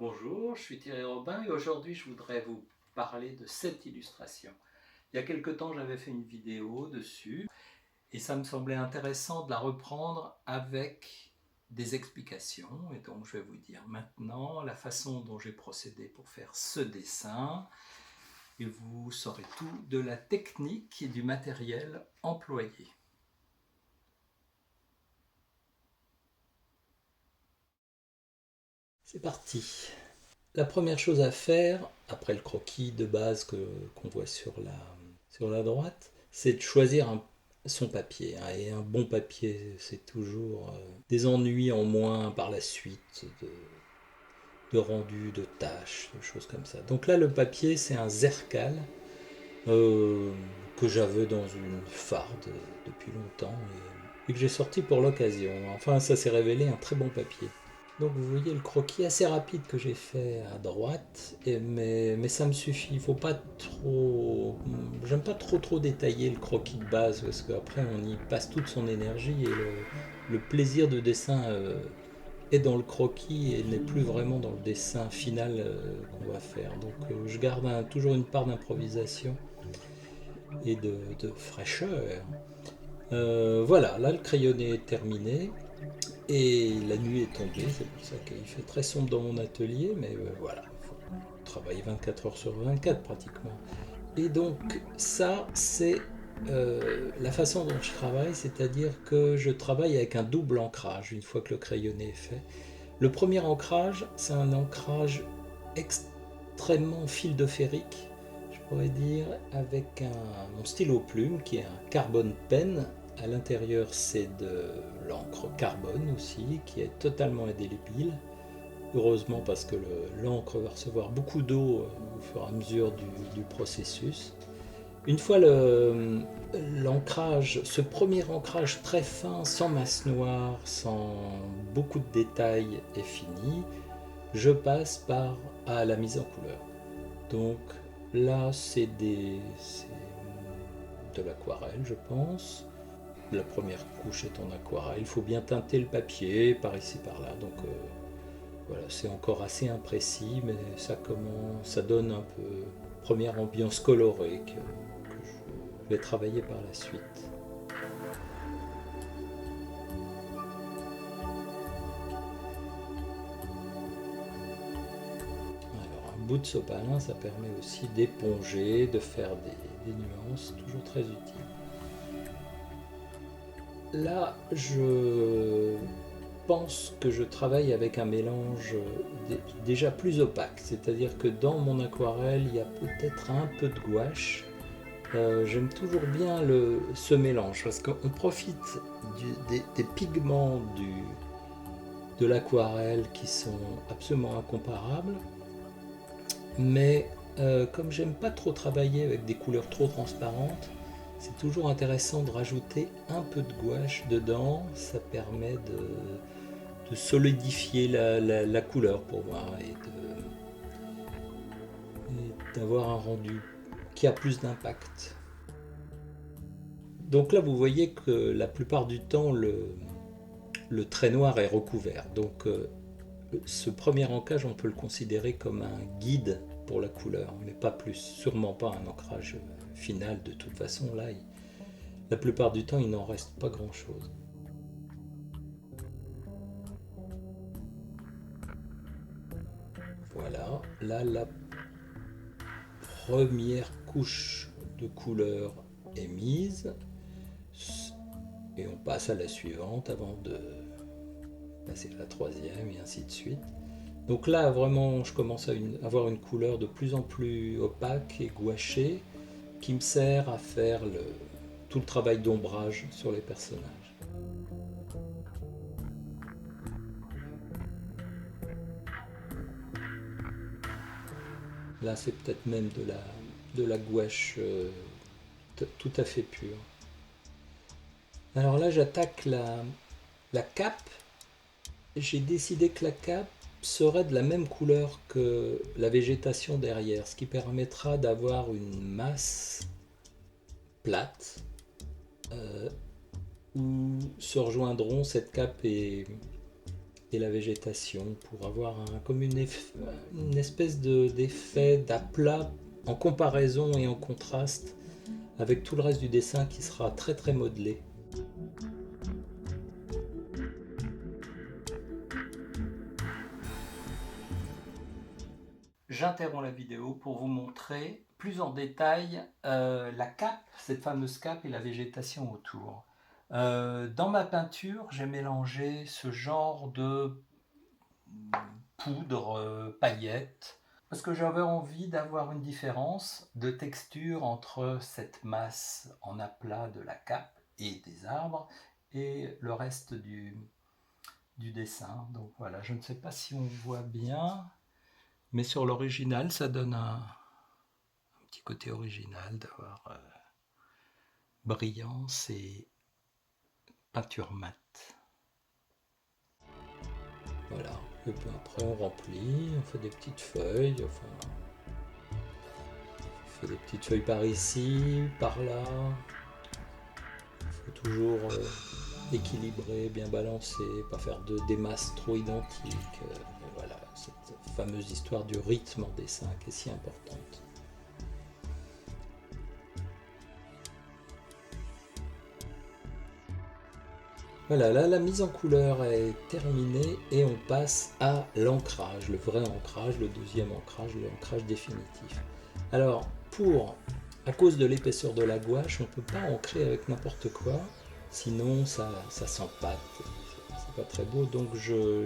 Bonjour, je suis Thierry Robin et aujourd'hui je voudrais vous parler de cette illustration. Il y a quelque temps j'avais fait une vidéo dessus et ça me semblait intéressant de la reprendre avec des explications, et donc je vais vous dire maintenant la façon dont j'ai procédé pour faire ce dessin et vous saurez tout de la technique et du matériel employé. C'est parti. La première chose à faire, après le croquis de base qu'on voit sur la droite, c'est de choisir son papier, hein. Et un bon papier, c'est toujours des ennuis en moins par la suite, de rendu, de tâches, de choses comme ça. Donc là, le papier, c'est un Zerkal euh, que j'avais dans une farde depuis longtemps et que j'ai sorti pour l'occasion. Enfin, ça s'est révélé un très bon papier. Donc vous voyez le croquis assez rapide que j'ai fait à droite, mais ça me suffit. Il faut pas trop. J'aime pas trop détailler le croquis de base parce qu'après on y passe toute son énergie et le plaisir de dessin est dans le croquis et n'est plus vraiment dans le dessin final qu'on va faire. Donc je garde toujours une part d'improvisation et de fraîcheur. Voilà, là le crayonné est terminé. Et la nuit est tombée, c'est pour ça qu'il fait très sombre dans mon atelier, mais voilà, il faut travailler 24 heures sur 24 pratiquement. Et donc ça, c'est la façon dont je travaille, c'est-à-dire que je travaille avec un double ancrage une fois que le crayonné est fait. Le premier ancrage, c'est un ancrage extrêmement fil de ferrique, je pourrais dire, avec mon stylo plume qui est un carbone pen. À l'intérieur, c'est de l'encre carbone aussi, qui est totalement indélébile. Heureusement parce que l'encre va recevoir beaucoup d'eau au fur et à mesure du processus. Une fois l'ancrage, ce premier ancrage très fin, sans masse noire, sans beaucoup de détails est fini, je passe à la mise en couleur. Donc là, c'est de l'aquarelle, je pense. La première couche est en aquarelle. Il faut bien teinter le papier par ici par là. Donc voilà, c'est encore assez imprécis, mais ça donne un peu première ambiance colorée que je vais travailler par la suite. Alors un bout de sopalin, ça permet aussi d'éponger, de faire des nuances, toujours très utile. Là, je pense que je travaille avec un mélange déjà plus opaque, c'est-à-dire que dans mon aquarelle, il y a peut-être un peu de gouache. J'aime toujours bien ce mélange parce qu'on profite des pigments de l'aquarelle qui sont absolument incomparables, mais comme j'aime pas trop travailler avec des couleurs trop transparentes, c'est toujours intéressant de rajouter un peu de gouache dedans. Ça permet de solidifier la couleur pour moi et d'avoir un rendu qui a plus d'impact. Donc là, vous voyez que la plupart du temps, le trait noir est recouvert. Donc ce premier encage, on peut le considérer comme un guide pour la couleur, mais pas plus. Sûrement pas un ancrage final de toute façon. Là, la plupart du temps, il n'en reste pas grand-chose. Voilà, là, la première couche de couleur est mise et on passe à la suivante avant de passer à la troisième et ainsi de suite. Donc là vraiment je commence à avoir une couleur de plus en plus opaque et gouachée qui me sert à faire tout le travail d'ombrage sur les personnages. Là c'est peut-être même de la gouache tout à fait pure. Alors là j'attaque la cape. J'ai décidé que la cape serait de la même couleur que la végétation derrière, ce qui permettra d'avoir une masse plate où se rejoindront cette cape et et la végétation pour avoir comme une espèce d'effet d'aplat en comparaison et en contraste avec tout le reste du dessin qui sera très très modelé. J'interromps la vidéo pour vous montrer plus en détail la cape, cette fameuse cape et la végétation autour. Dans ma peinture, j'ai mélangé ce genre de poudre, paillettes, parce que j'avais envie d'avoir une différence de texture entre cette masse en aplat de la cape et des arbres et le reste du dessin. Donc voilà, je ne sais pas si on voit bien, mais sur l'original, ça donne un petit côté original d'avoir brillance et peinture mate. Voilà, et puis après on remplit, on fait des petites feuilles, enfin, on fait des petites feuilles par ici, par là. Il faut toujours équilibrer, bien balancer, pas faire des masses trop identiques. Et voilà, cette fameuse histoire du rythme en dessin qui est si importante. Voilà, là la mise en couleur est terminée et on passe à l'ancrage, le vrai ancrage, le deuxième ancrage, l'ancrage définitif. Alors, à cause de l'épaisseur de la gouache, on ne peut pas ancrer avec n'importe quoi, sinon ça s'empâte, c'est pas très beau, donc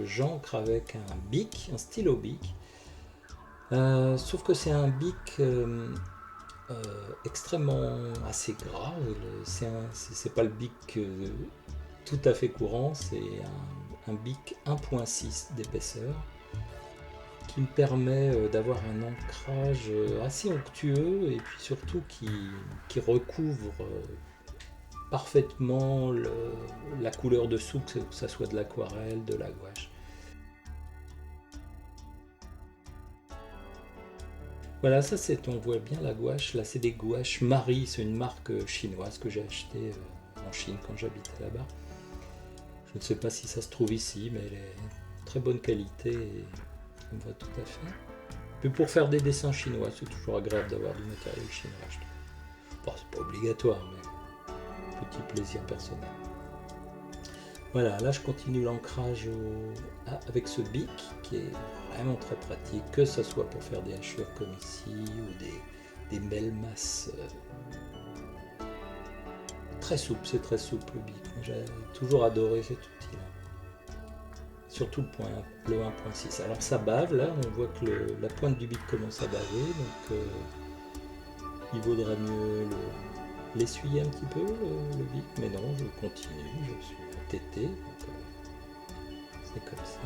j'ancre avec un bic, un stylo bic, sauf que c'est un bic extrêmement assez gras, c'est pas le bic tout à fait courant, c'est un bic 1.6 d'épaisseur qui me permet d'avoir un ancrage assez onctueux et puis surtout qui recouvre parfaitement la couleur dessous, que ça soit de l'aquarelle, de la gouache. Voilà, ça on voit bien la gouache, là c'est des gouaches Marie, c'est une marque chinoise que j'ai achetée en Chine quand j'habitais là-bas. Je ne sais pas si ça se trouve ici, mais elle est de très bonne qualité et ça me va tout à fait. Puis pour faire des dessins chinois, c'est toujours agréable d'avoir du matériel chinois, je trouve. Bon, c'est pas obligatoire, mais petit plaisir personnel. Voilà, là je continue l'ancrage avec ce bic qui est vraiment très pratique, que ce soit pour faire des hachures comme ici ou des belles masses très souples. C'est très souple le bic. J'ai toujours adoré cet outil-là. Surtout le 1.6. Alors ça bave, là on voit que la pointe du bic commence à baver, donc il vaudrait mieux l'essuyer un petit peu le bic, mais non, je continue, je suis entêté, donc c'est comme ça.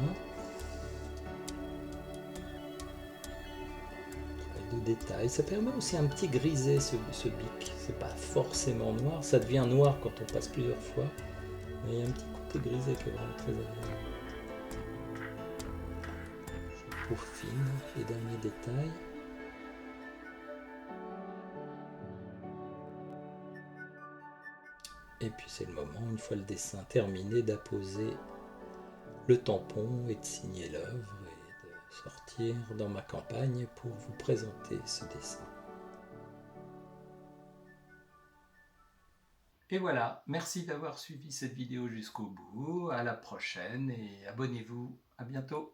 Travail de détail, ça permet aussi un petit grisé ce bic, c'est pas forcément noir, ça devient noir quand on passe plusieurs fois, mais il y a un petit côté grisé qui est vraiment très agréable. Je peaufine les derniers détails. Et puis c'est le moment, une fois le dessin terminé, d'apposer le tampon et de signer l'œuvre et de sortir dans ma campagne pour vous présenter ce dessin. Et voilà, merci d'avoir suivi cette vidéo jusqu'au bout, à la prochaine et abonnez-vous, à bientôt.